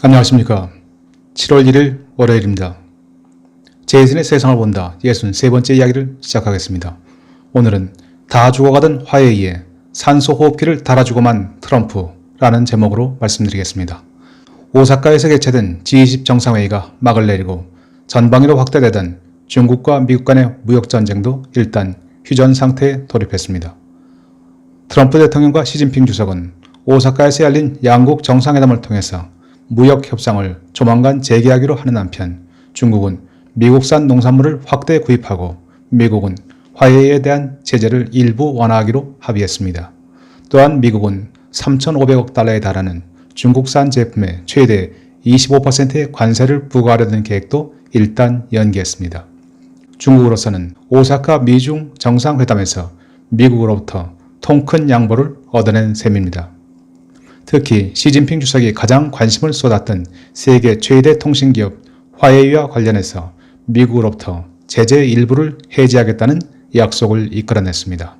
안녕하십니까. 7월 1일 월요일입니다. 제이슨의 세상을 본다 63번째 이야기를 시작하겠습니다. 오늘은 다 죽어가던 화웨이에 산소호흡기를 달아주고만 트럼프라는 제목으로 말씀드리겠습니다. 오사카에서 개최된 G20 정상회의가 막을 내리고 전방위로 확대되던 중국과 미국 간의 무역전쟁도 일단 휴전 상태에 돌입했습니다. 트럼프 대통령과 시진핑 주석은 오사카에서 열린 양국 정상회담을 통해서 무역 협상을 조만간 재개하기로 하는 한편 중국은 미국산 농산물을 확대 구입하고 미국은 화웨이에 대한 제재를 일부 완화하기로 합의했습니다. 또한 미국은 3,500억 달러에 달하는 중국산 제품에 최대 25%의 관세를 부과하려는 계획도 일단 연기했습니다. 중국으로서는 오사카 미중 정상회담에서 미국으로부터 통 큰 양보를 얻어낸 셈입니다. 특히 시진핑 주석이 가장 관심을 쏟았던 세계 최대 통신기업 화웨이와 관련해서 미국으로부터 제재 일부를 해제하겠다는 약속을 이끌어냈습니다.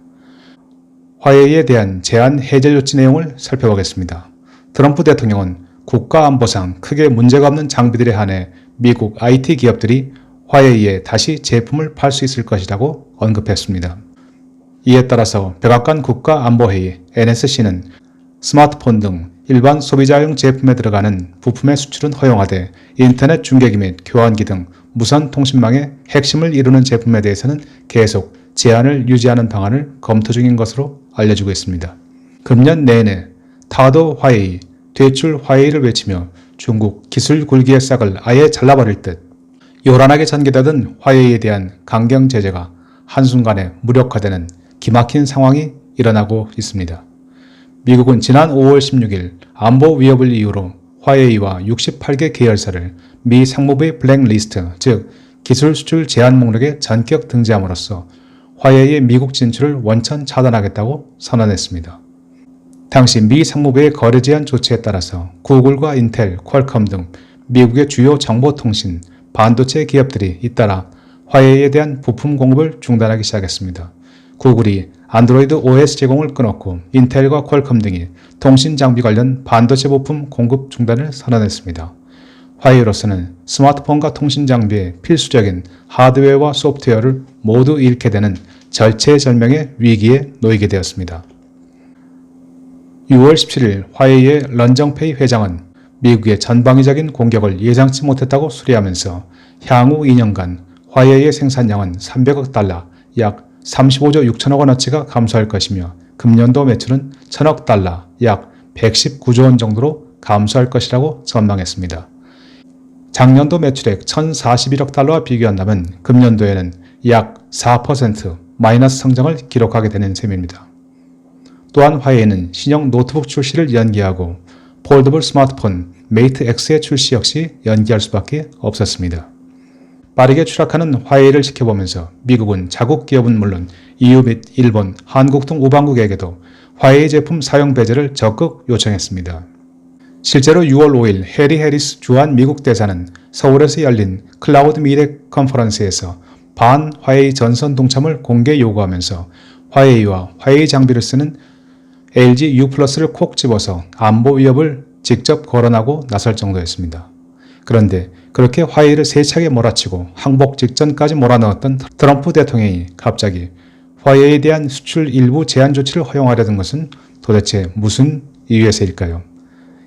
화웨이에 대한 제한 해제 조치 내용을 살펴보겠습니다. 트럼프 대통령은 국가안보상 크게 문제가 없는 장비들에 한해 미국 IT 기업들이 화웨이에 다시 제품을 팔 수 있을 것이라고 언급했습니다. 이에 따라서 백악관 국가안보회의 NSC는 스마트폰 등 일반 소비자용 제품에 들어가는 부품의 수출은 허용하되 인터넷 중계기 및 교환기 등 무선 통신망의 핵심을 이루는 제품에 대해서는 계속 제한을 유지하는 방안을 검토 중인 것으로 알려지고 있습니다. 금년 내내 타도 화웨이, 되출 화웨이를 외치며 중국 기술 굴기의 싹을 아예 잘라버릴 듯 요란하게 전개되던 화웨이에 대한 강경 제재가 한순간에 무력화되는 기막힌 상황이 일어나고 있습니다. 미국은 지난 5월 16일 안보 위협을 이유로 화웨이와 68개 계열사를 미 상무부의 블랙리스트, 즉 기술 수출 제한 목록에 전격 등재함으로써 화웨이의 미국 진출을 원천 차단하겠다고 선언했습니다. 당시 미 상무부의 거래 제한 조치에 따라서 구글과 인텔, 퀄컴 등 미국의 주요 정보통신, 반도체 기업들이 잇따라 화웨이에 대한 부품 공급을 중단하기 시작했습니다. 구글이 안드로이드 OS 제공을 끊었고 인텔과 퀄컴 등이 통신 장비 관련 반도체 부품 공급 중단을 선언했습니다. 화웨이로서는 스마트폰과 통신 장비의 필수적인 하드웨어와 소프트웨어를 모두 잃게 되는 절체절명의 위기에 놓이게 되었습니다. 6월 17일 화웨이의 런정페이 회장은 미국의 전방위적인 공격을 예상치 못했다고 수리하면서 향후 2년간 화웨이의 생산량은 300억 달러, 약 35조 6천억 원어치가 감소할 것이며 금년도 매출은 1,000억 달러, 약 119조 원 정도로 감소할 것이라고 전망했습니다. 작년도 매출액 1,041억 달러와 비교한다면 금년도에는 약 4% 마이너스 성장을 기록하게 되는 셈입니다. 또한 화웨이는 신형 노트북 출시를 연기하고 폴더블 스마트폰 메이트 X의 출시 역시 연기할 수밖에 없었습니다. 빠르게 추락하는 화웨이를 지켜보면서 미국은 자국 기업은 물론 EU 및 일본, 한국 등 우방국에게도 화웨이 제품 사용 배제를 적극 요청했습니다. 실제로 6월 5일 해리 해리스 주한 미국 대사는 서울에서 열린 클라우드 미래 컨퍼런스에서 반 화웨이 전선 동참을 공개 요구하면서 화웨이와 화웨이 장비를 쓰는 LG U+를 콕 집어서 안보 위협을 직접 거론하고 나설 정도였습니다. 그런데 그렇게 화웨이를 세차게 몰아치고 항복 직전까지 몰아넣었던 트럼프 대통령이 갑자기 화웨이에 대한 수출 일부 제한 조치를 허용하려던 것은 도대체 무슨 이유에서일까요?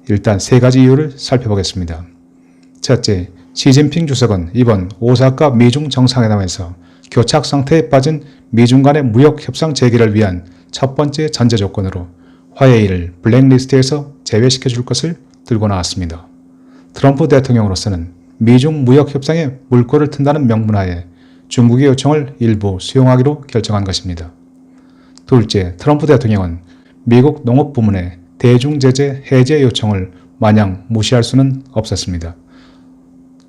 일단 세 가지 이유를 살펴보겠습니다. 첫째, 시진핑 주석은 이번 오사카 미중 정상회담에서 교착 상태에 빠진 미중 간의 무역 협상 재개를 위한 첫 번째 전제 조건으로 화웨이를 블랙리스트에서 제외시켜 줄 것을 들고 나왔습니다. 트럼프 대통령으로서는 미중 무역 협상에 물꼬를 튼다는 명분하에 중국의 요청을 일부 수용하기로 결정한 것입니다. 둘째, 트럼프 대통령은 미국 농업부문의 대중제재 해제 요청을 마냥 무시할 수는 없었습니다.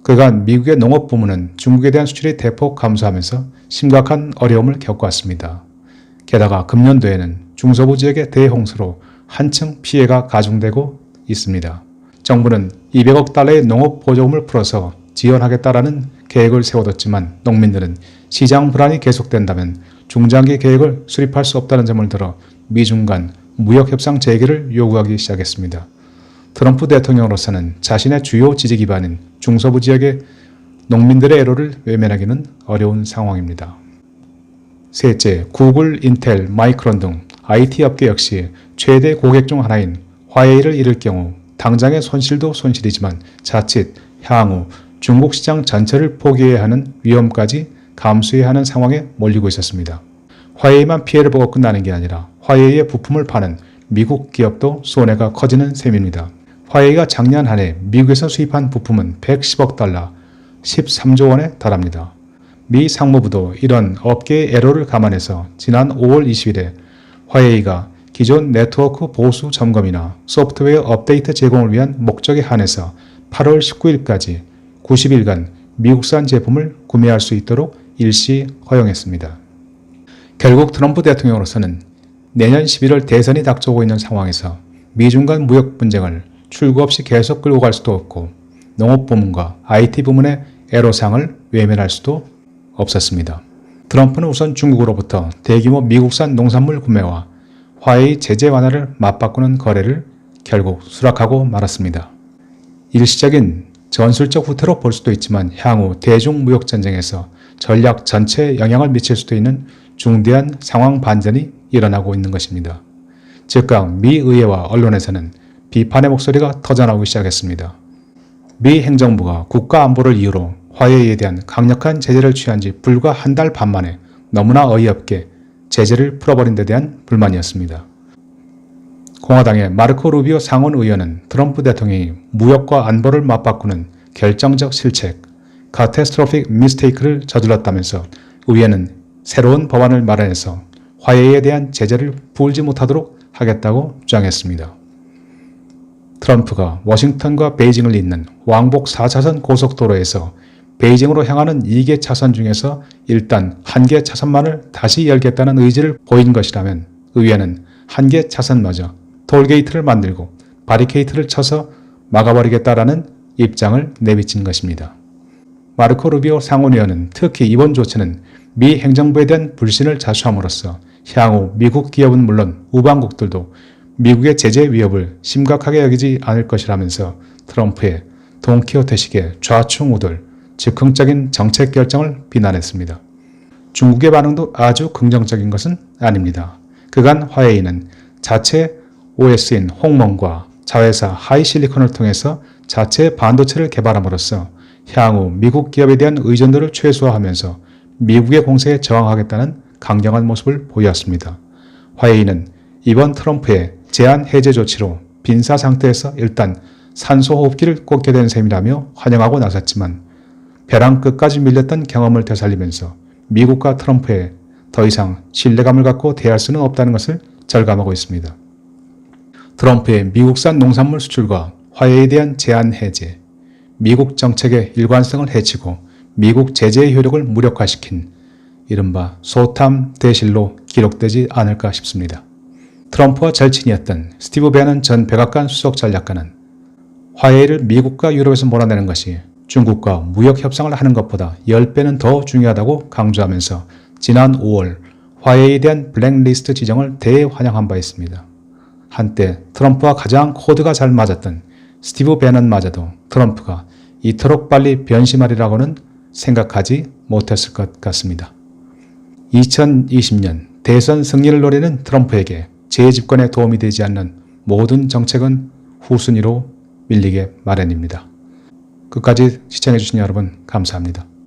그간 미국의 농업부문은 중국에 대한 수출이 대폭 감소하면서 심각한 어려움을 겪어왔습니다. 게다가 금년도에는 중서부 지역의 대홍수로 한층 피해가 가중되고 있습니다. 정부는 200억 달러의 농업 보조금을 풀어서 지원하겠다라는 계획을 세워뒀지만 농민들은 시장 불안이 계속된다면 중장기 계획을 수립할 수 없다는 점을 들어 미중 간 무역협상 재개를 요구하기 시작했습니다. 트럼프 대통령으로서는 자신의 주요 지지 기반인 중서부 지역의 농민들의 애로를 외면하기는 어려운 상황입니다. 셋째, 구글, 인텔, 마이크론 등 IT 업계 역시 최대 고객 중 하나인 화웨이를 잃을 경우 당장의 손실도 손실이지만 자칫 향후 중국 시장 전체를 포기해야 하는 위험까지 감수해야 하는 상황에 몰리고 있었습니다. 화웨이만 피해를 보고 끝나는 게 아니라 화웨이의 부품을 파는 미국 기업도 손해가 커지는 셈입니다. 화웨이가 작년 한 해 미국에서 수입한 부품은 110억 달러, 13조 원에 달합니다. 미 상무부도 이런 업계의 애로를 감안해서 지난 5월 20일에 화웨이가 기존 네트워크 보수 점검이나 소프트웨어 업데이트 제공을 위한 목적에 한해서 8월 19일까지 90일간 미국산 제품을 구매할 수 있도록 일시 허용했습니다. 결국 트럼프 대통령으로서는 내년 11월 대선이 닥쳐오고 있는 상황에서 미중 간 무역 분쟁을 출구 없이 계속 끌고 갈 수도 없고 농업부문과 IT 부문의 애로사항을 외면할 수도 없었습니다. 트럼프는 우선 중국으로부터 대규모 미국산 농산물 구매와 화웨이 제재 완화를 맞바꾸는 거래를 결국 수락하고 말았습니다. 일시적인 전술적 후퇴로 볼 수도 있지만 향후 대중무역전쟁에서 전략 전체에 영향을 미칠 수도 있는 중대한 상황 반전이 일어나고 있는 것입니다. 즉각 미 의회와 언론에서는 비판의 목소리가 터져나오기 시작했습니다. 미 행정부가 국가 안보를 이유로 화웨이에 대한 강력한 제재를 취한 지 불과 한 달 반 만에 너무나 어이없게 제재를 풀어버린 데 대한 불만이었습니다. 공화당의 마르코 루비오 상원 의원은 트럼프 대통령이 무역과 안보를 맞바꾸는 결정적 실책, 카테스트로픽 미스테이크를 저질렀다면서 의회는 새로운 법안을 마련해서 화웨이에 대한 제재를 풀지 못하도록 하겠다고 주장했습니다. 트럼프가 워싱턴과 베이징을 잇는 왕복 4차선 고속도로에서 베이징으로 향하는 2개 차선 중에서 일단 1개 차선만을 다시 열겠다는 의지를 보인 것이라면 의회는 1개 차선마저 톨게이트를 만들고 바리케이트를 쳐서 막아버리겠다라는 입장을 내비친 것입니다. 마르코 루비오 상원의원은 특히 이번 조치는 미 행정부에 대한 불신을 자초함으로써 향후 미국 기업은 물론 우방국들도 미국의 제재 위협을 심각하게 여기지 않을 것이라면서 트럼프의 돈키호테식의 좌충우돌, 즉흥적인 정책 결정을 비난했습니다. 중국의 반응도 아주 긍정적인 것은 아닙니다. 그간 화웨이는 자체 OS인 홍몽과 자회사 하이실리콘을 통해서 자체 반도체를 개발함으로써 향후 미국 기업에 대한 의존도를 최소화하면서 미국의 공세에 저항하겠다는 강경한 모습을 보였습니다. 화웨이는 이번 트럼프의 제한 해제 조치로 빈사 상태에서 일단 산소호흡기를 꽂게 된 셈이라며 환영하고 나섰지만 벼랑 끝까지 밀렸던 경험을 되살리면서 미국과 트럼프에 더 이상 신뢰감을 갖고 대할 수는 없다는 것을 절감하고 있습니다. 트럼프의 미국산 농산물 수출과 화웨이에 대한 제한 해제, 미국 정책의 일관성을 해치고 미국 제재의 효력을 무력화시킨 이른바 소탐 대실로 기록되지 않을까 싶습니다. 트럼프와 절친이었던 스티브 배넌 전 백악관 수석 전략가는 화웨이를 미국과 유럽에서 몰아내는 것이 중국과 무역 협상을 하는 것보다 10배는 더 중요하다고 강조하면서 지난 5월 화웨이에 대한 블랙리스트 지정을 대환영한 바 있습니다. 한때 트럼프와 가장 코드가 잘 맞았던 스티브 배넌마저도 트럼프가 이토록 빨리 변심하리라고는 생각하지 못했을 것 같습니다. 2020년 대선 승리를 노리는 트럼프에게 재집권에 도움이 되지 않는 모든 정책은 후순위로 밀리게 마련입니다. 끝까지 시청해주신 여러분 감사합니다.